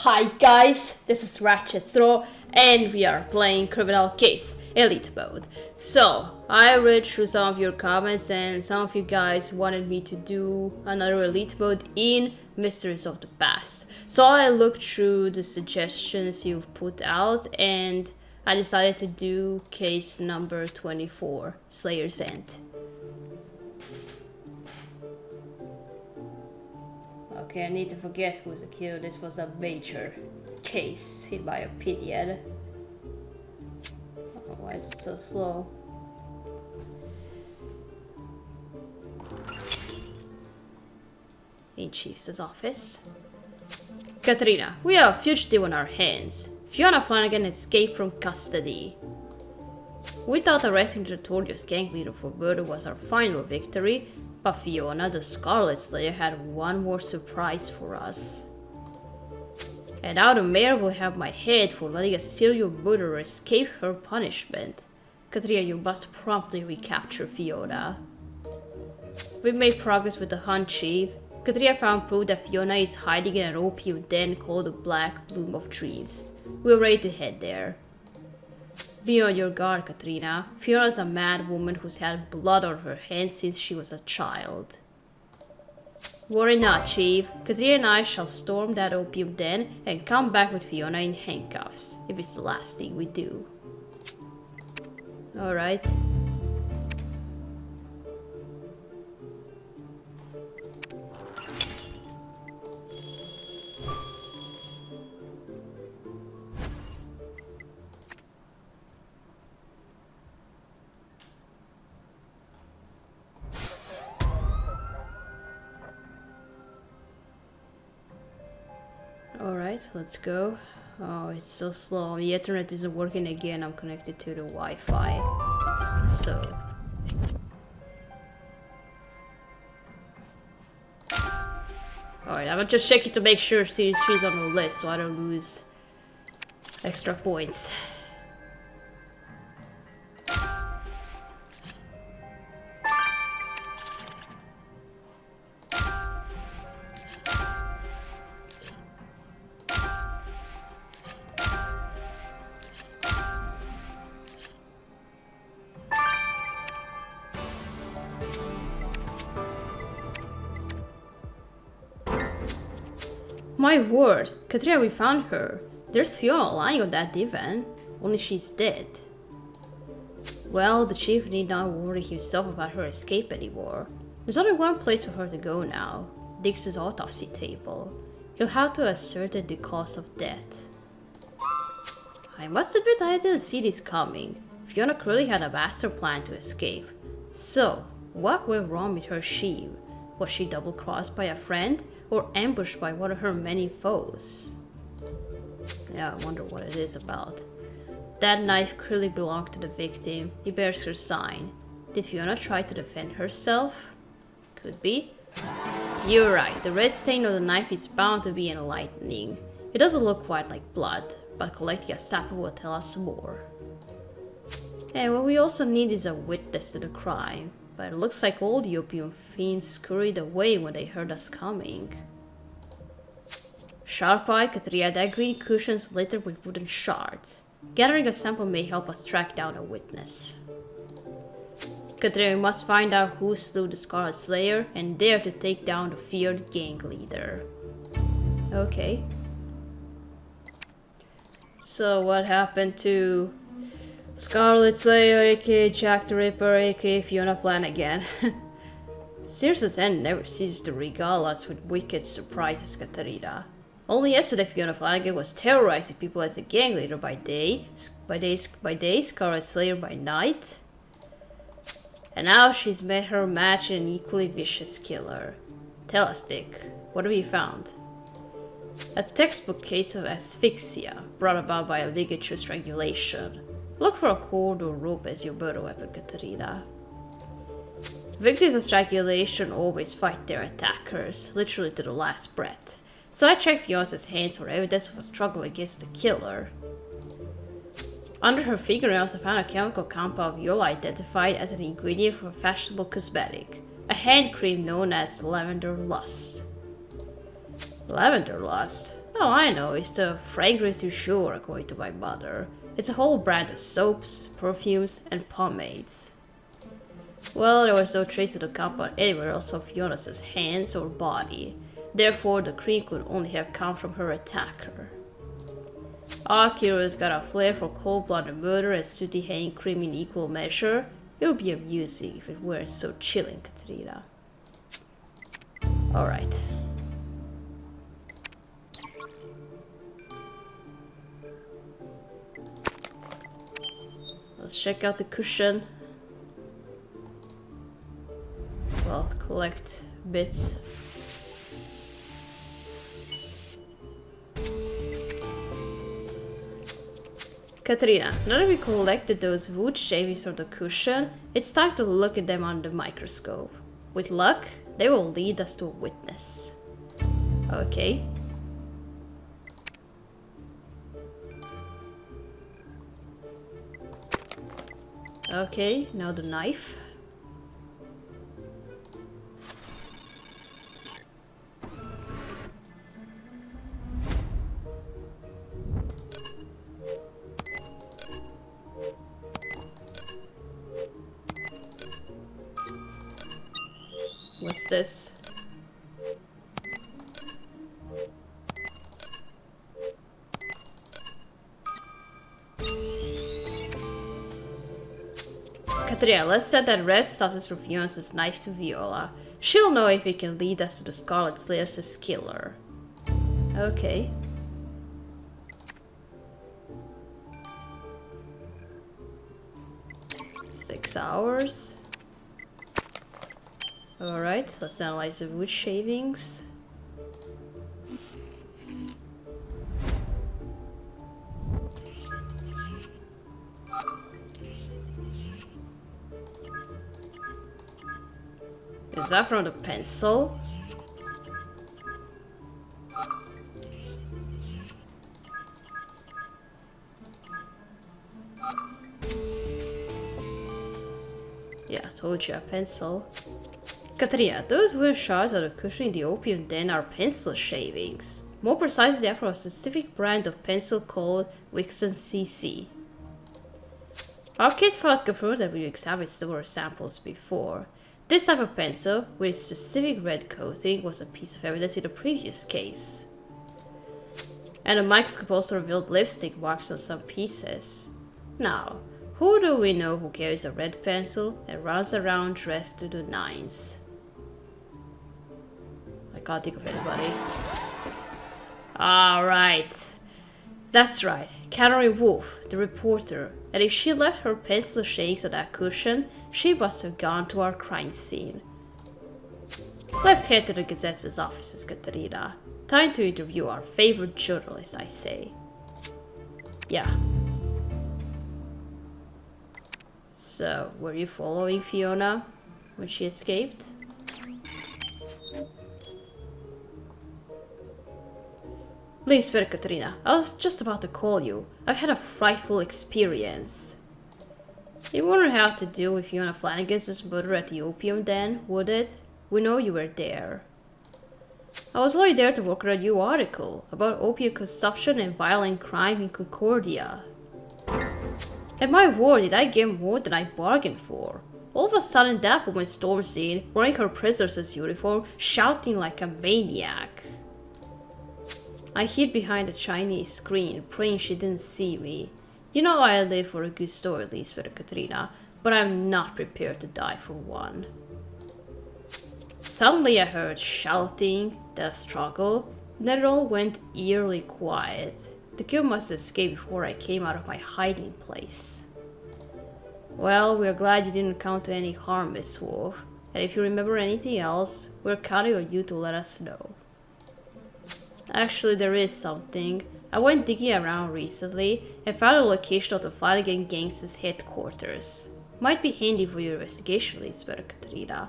Hi guys, this is Ratchet Throw and we are playing Criminal Case Elite Mode. So, I read through some of your comments and some of you guys wanted me to do another Elite Mode in Mysteries of the Past. So I looked through the suggestions you've put out and I decided to do case number 24, Slayer's End. Okay, I need to forget who's the killer. This was a major case, in my opinion. Oh, why is it so slow? In Chief's office. Katrina, we have a fugitive on our hands. Fiona Flanagan escaped from custody. We thought arresting the notorious gang leader for murder was our final victory, but Fiona, the Scarlet Slayer, had one more surprise for us. And now the mayor will have my head for letting a serial murderer escape her punishment. Katrina, you must promptly recapture Fiona. We've made progress with the hunt, Chief. Katrina found proof that Fiona is hiding in an opium den called the Black Bloom of Dreams. We're ready to head there. Be on your guard, Katrina. Fiona's a mad woman who's had blood on her hands since she was a child. Worry not, Chief. Katrina and I shall storm that opium den and come back with Fiona in handcuffs, if it's the last thing we do. Alright. Alright, let's go. Oh, it's so slow. The internet isn't working again. I'm connected to the Wi-Fi. So... Alright, I'm just checking to make sure she's on the list so I don't lose extra points. My word, Katrina, we found her. There's Fiona lying on that divan, only she's dead. Well, the chief need not worry himself about her escape anymore. There's only one place for her to go now, Dix's autopsy table. He'll have to ascertain the cause of death. I must admit I didn't see this coming. Fiona clearly had a master plan to escape. So, what went wrong with her sheep? Was she double-crossed by a friend, or ambushed by one of her many foes? Yeah, I wonder what it is about. That knife clearly belonged to the victim. It bears her sign. Did Fiona try to defend herself? Could be. You're right, the red stain on the knife is bound to be enlightening. It doesn't look quite like blood, but collecting a sample will tell us more. And what we also need is a witness to the crime. But it looks like all the opium fiends scurried away when they heard us coming. Sharp Eye, Katrina, that green cushion's littered with wooden shards. Gathering a sample may help us track down a witness. Katrina, we must find out who slew the Scarlet Slayer and dare to take down the feared gang leader. Okay. So what happened to Scarlet Slayer, A.K.A. Jack the Ripper, A.K.A. Fiona Flanagan? Sears' End never ceases to regale us with wicked surprises, Katarina. Only yesterday Fiona Flanagan was terrorizing people as a gang leader by day, Scarlet Slayer by night. And now she's met her match in an equally vicious killer. Tell us, Dick, what have you found? A textbook case of asphyxia brought about by a ligature strangulation. Look for a cord or rope as your murder weapon, Katarina. Victims of strangulation always fight their attackers, literally to the last breath. So I checked Fiona's hands for evidence of a struggle against the killer. Under her fingernails, I found a chemical compound Viola identified as an ingredient for a fashionable cosmetic, a hand cream known as Lavender Lust. Lavender Lust? Oh, I know, it's the fragrance du jour, according to my mother. It's a whole brand of soaps, perfumes, and pomades. Well, there was no trace of the compound anywhere else on Fiona's hands or body. Therefore, the cream could only have come from her attacker. A.K.A.'s got a flair for cold-blooded murder and sooty hand cream in equal measure. It would be amusing if it weren't so chilling, Katrina. Alright. Let's check out the cushion. Well, collect bits. Katrina, now that we collected those wood shavings from the cushion, it's time to look at them under the microscope. With luck, they will lead us to a witness. Okay. Okay, now the knife. What's this? Katrina, let's set that red substance from Fiona's knife to Viola. She'll know if it can lead us to the Scarlet Slayer's killer. Okay. Six hours. Alright, let's analyze the wood shavings. Is that from the pencil? Yeah, I told you, a pencil. Katrina, those wooden shards on the cushion in the opium den are pencil shavings. More precisely, they are from a specific brand of pencil called Wixon CC. Our case files confirmed that we examined similar samples before. This type of pencil, with its specific red coating, was a piece of evidence in the previous case. And the microscope also revealed lipstick marks on some pieces. Now, who do we know who carries a red pencil and runs around dressed to the nines? I can't think of anybody. Alright. That's right, Catherine Wolf, the reporter. And if she left her pencil shakes on that cushion, she must have gone to our crime scene. Let's head to the Gazette's offices, Katerina. Time to interview our favorite journalist, I say. Yeah. So, were you following Fiona when she escaped? Lisbeth, Katrina, I was just about to call you. I've had a frightful experience. It wouldn't have to do with Fiona Flanagan's murder at the opium den, would it? We know you were there. I was only there to work on a new article about opium consumption and violent crime in Concordia. And my word, did I get more than I bargained for. All of a sudden, that woman storms in, wearing her prisoner's uniform, shouting like a maniac. I hid behind a Chinese screen, praying she didn't see me. You know I live for a good story, Lisbeth, Katrina, but I'm not prepared to die for one. Suddenly I heard shouting, then a struggle, then it all went eerily quiet. The killer must have escaped before I came out of my hiding place. Well, we're glad you didn't come to any harm, Miss Wolf. And if you remember anything else, we're counting on you to let us know. Actually, there is something. I went digging around recently and found a location of the Flanagan gang's headquarters. Might be handy for your investigation, Lisbeth, Katrina.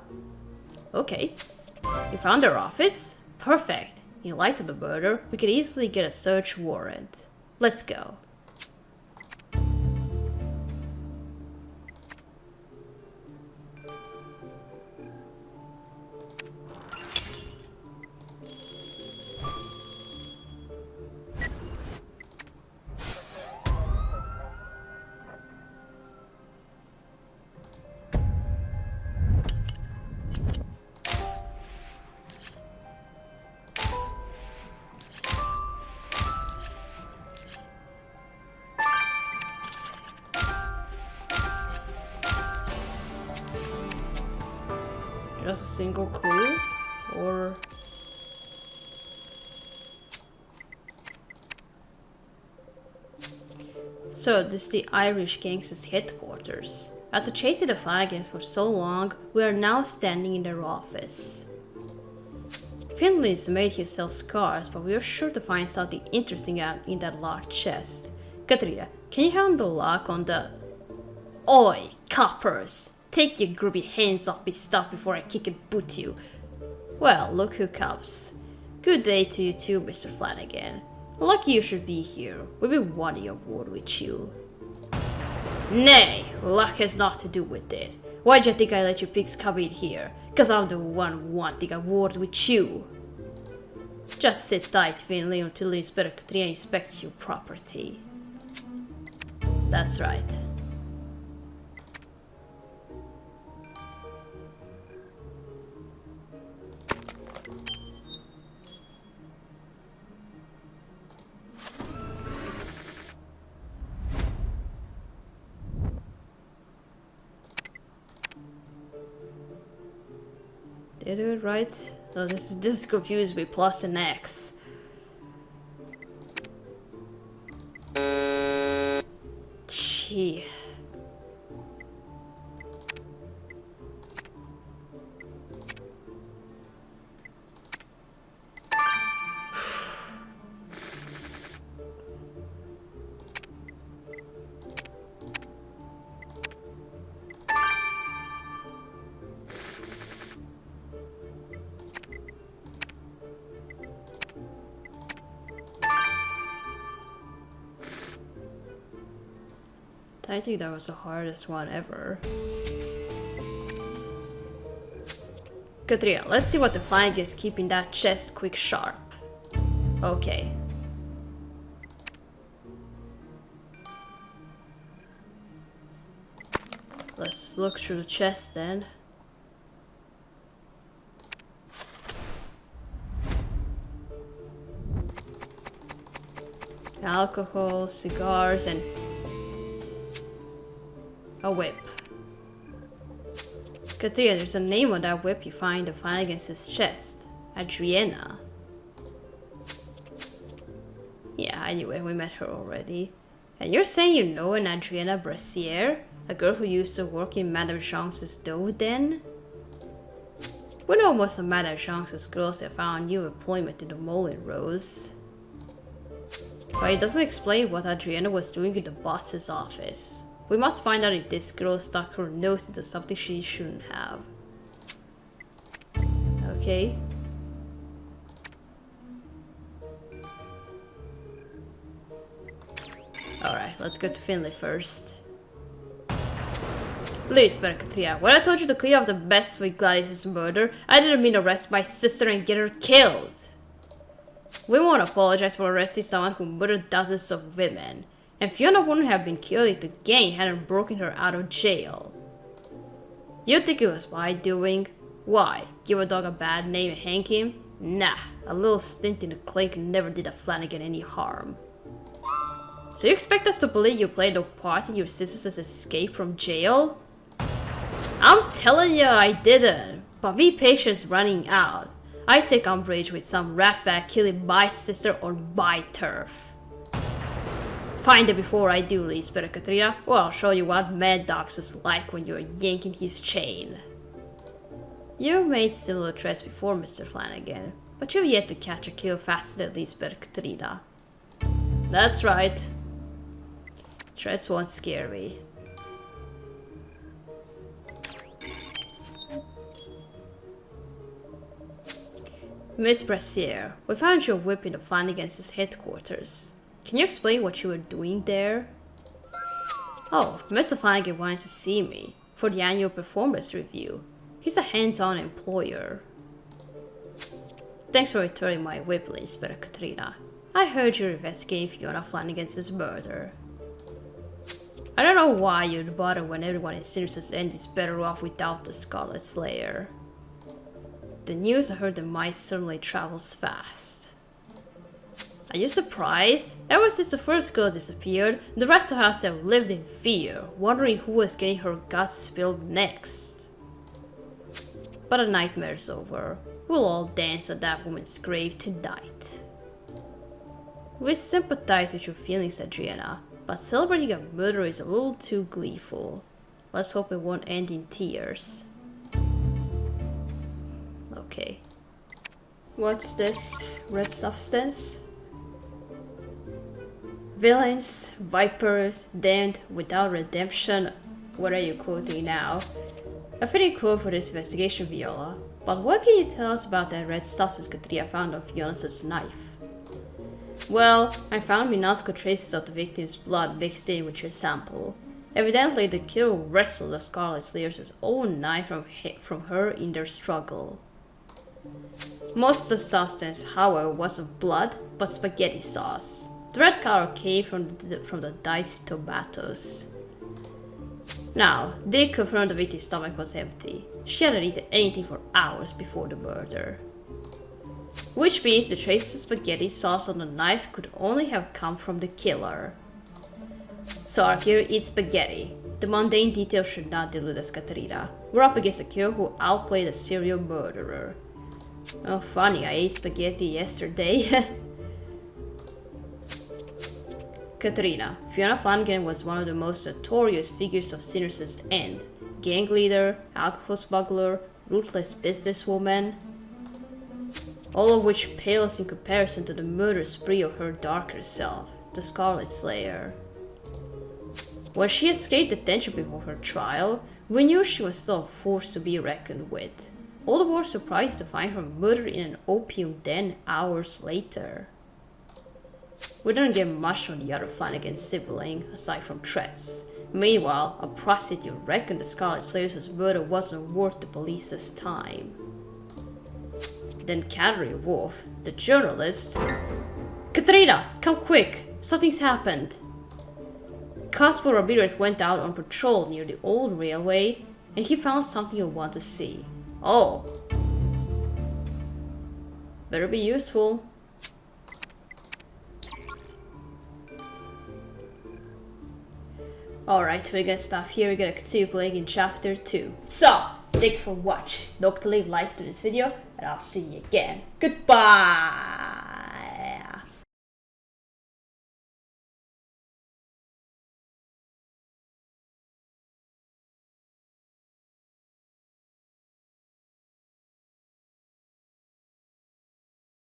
Okay. You found their office? Perfect. In light of the murder, we can easily get a search warrant. Let's go. single clue? Or... So, this is the Irish gangster's headquarters. After chasing the Flanagan's for so long, we are now standing in their office. Finley's made his sell scars, but we are sure to find something interesting in that locked chest. Katrina, can you handle the lock on the... Oi, coppers! Take your grubby hands off me stuff before I kick and boot you. Well, look who comes. Good day to you too, Mr. Flanagan. Lucky you should be here. We've been wanting a word with you. Nay, luck has naught to do with it. Why'd you think I let you pigs come in here? 'Cause I'm the one wanting a word with you. Just sit tight, Finley, until Inspector Katrina inspects your property. That's right. Did I do it right? Oh, this confused me. Plus an X. Gee. I think that was the hardest one ever. Katrina, let's see what the flying is keeping that chest quick sharp. Okay. Let's look through the chest then. Alcohol, cigars, and a whip. Katia, there's a name on that whip you find the Flanagan's chest. Adriana. Yeah, I knew it. We met her already. And you're saying you know an Adriana Brassiere? A girl who used to work in Madame Jonks's dough den? We know most of Madame Jonks's girls have found new employment in the Moulin Rose. But it doesn't explain what Adriana was doing in the boss's office. We must find out if this girl stuck her nose into something she shouldn't have. Okay. Alright, let's go to Finley first. Please, Katrina, when I told you to clean up the mess with Gladys's murder, I didn't mean arrest my sister and get her killed. We won't apologize for arresting someone who murdered dozens of women. And Fiona wouldn't have been killed if the gang hadn't broken her out of jail. You think it was my doing? Why? Give a dog a bad name and hang him? Nah, a little stint in the clink never did a Flanagan any harm. So you expect us to believe you played no part in your sister's escape from jail? I'm telling you I didn't, but me patience running out. I take umbrage with some ratbag killing my sister on my turf. Find it before I do, Inspector Katrina, or I'll show you what Mad Dogs is like when you're yanking his chain. You've made similar threats before, Mr. Flanagan, but you've yet to catch a kill faster than Inspector Katrina. That's right. Threats won't scare me. Miss Brassiere, we found your whip in the Flanagan's headquarters. Can you explain what you were doing there? Oh, Mr. Flanagan wanted to see me for the annual performance review. He's a hands-on employer. Thanks for returning my whip, Inspector Katrina. I heard you're investigating Fiona Flanagan's murder. I don't know why you'd bother when everyone in Sinister's End is better off without the Scarlet Slayer. The news I heard the mice certainly travels fast. Are you surprised? Ever since the first girl disappeared, the rest of us have lived in fear, wondering who was getting her guts spilled next. But the nightmare's over. We'll all dance at that woman's grave tonight. We sympathize with your feelings, Adriana, but celebrating a murder is a little too gleeful. Let's hope it won't end in tears. Okay. What's this red substance? Villains, vipers, damned without redemption. What are you quoting now? A fitting quote for this investigation, Viola. But what can you tell us about that red substance Katria found on Fiona's knife? Well, I found minuscule traces of the victim's blood mixed in with your sample. Evidently, the killer wrestled the Scarlet Slayer's own knife from her in their struggle. Most of the substance, however, wasn't blood, but spaghetti sauce. The red color came from the diced tomatoes. Now, they confirmed the victim's stomach was empty. She hadn't eaten anything for hours before the murder. Which means the traces of spaghetti sauce on the knife could only have come from the killer. So our killer eats spaghetti. The mundane details should not delude us, Katerina. We're up against a killer who outplayed a serial murderer. Oh, funny, I ate spaghetti yesterday. Katerina. Fiona Flanagan was one of the most notorious figures of Sinnerson's End. Gang leader, alcohol smuggler, ruthless businesswoman. All of which pales in comparison to the murder spree of her darker self, the Scarlet Slayer. When she escaped detention before her trial, we knew she was still a force to be reckoned with. All the more surprised to find her murdered in an opium den hours later. We didn't get much on the other Flanagan sibling, aside from threats. Meanwhile, a prostitute reckoned the Scarlet Slayer's murder wasn't worth the police's time. Then Catherine Wolf, the journalist... Katrina, come quick! Something's happened! Constable Ramirez went out on patrol near the old railway, and he found something you'll want to see. Oh. Better be useful. Alright, we're gonna stop here. We're gonna continue playing in chapter 2. So, thank you for watching. Don't leave a like to this video, and I'll see you again. Goodbye!